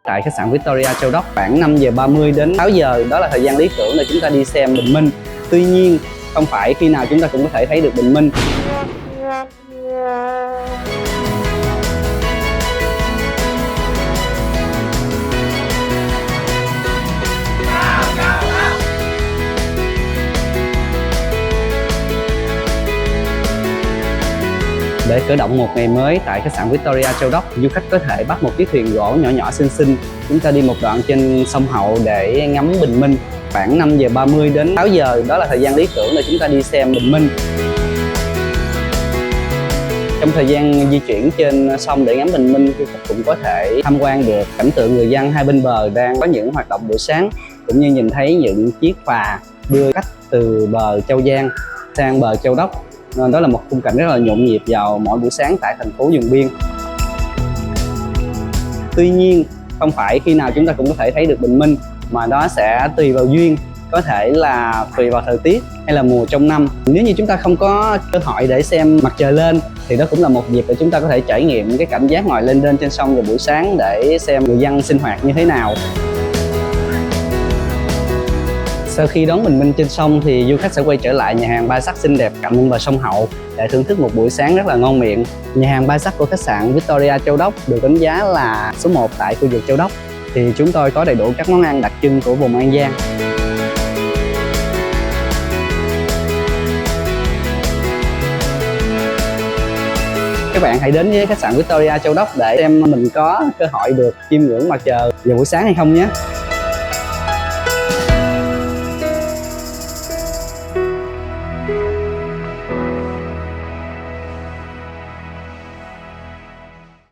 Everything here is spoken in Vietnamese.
Tại khách sạn Victoria Châu Đốc khoảng 5 giờ 30 đến 6 giờ, đó là thời gian lý tưởng để chúng ta đi xem bình minh. Tuy nhiên, không phải khi nào chúng ta cũng có thể thấy được bình minh. Để khởi động một ngày mới tại khách sạn Victoria Châu Đốc, du khách có thể bắt một chiếc thuyền gỗ nhỏ nhỏ xinh xinh. Chúng ta đi một đoạn trên sông Hậu để ngắm bình minh. Khoảng 5 giờ 30 đến 6 giờ, đó là thời gian lý tưởng để chúng ta đi xem bình minh. Trong thời gian di chuyển trên sông để ngắm bình minh, du khách cũng có thể tham quan được cảnh tượng người dân hai bên bờ đang có những hoạt động buổi sáng, cũng như nhìn thấy những chiếc phà đưa khách từ bờ Châu Giang sang bờ Châu Đốc. Nên đó là một khung cảnh rất là nhộn nhịp vào mỗi buổi sáng tại thành phố Dùn Biên. Tuy nhiên, không phải khi nào chúng ta cũng có thể thấy được bình minh, mà đó sẽ tùy vào duyên, có thể là tùy vào thời tiết hay là mùa trong năm. Nếu như chúng ta không có cơ hội để xem mặt trời lên thì đó cũng là một dịp để chúng ta có thể trải nghiệm cái cảm giác ngồi lên trên sông vào buổi sáng để xem người dân sinh hoạt như thế nào. Sau khi đón bình minh trên sông thì du khách sẽ quay trở lại nhà hàng Ba Sắc xinh đẹp cạnh bên bờ sông Hậu để thưởng thức một buổi sáng rất là ngon miệng. Nhà hàng Ba Sắc của khách sạn Victoria Châu Đốc được đánh giá là số 1 tại khu vực Châu Đốc. Thì chúng tôi có đầy đủ các món ăn đặc trưng của vùng An Giang. Các bạn hãy đến với khách sạn Victoria Châu Đốc để xem mình có cơ hội được chiêm ngưỡng mặt trời vào buổi sáng hay không nhé.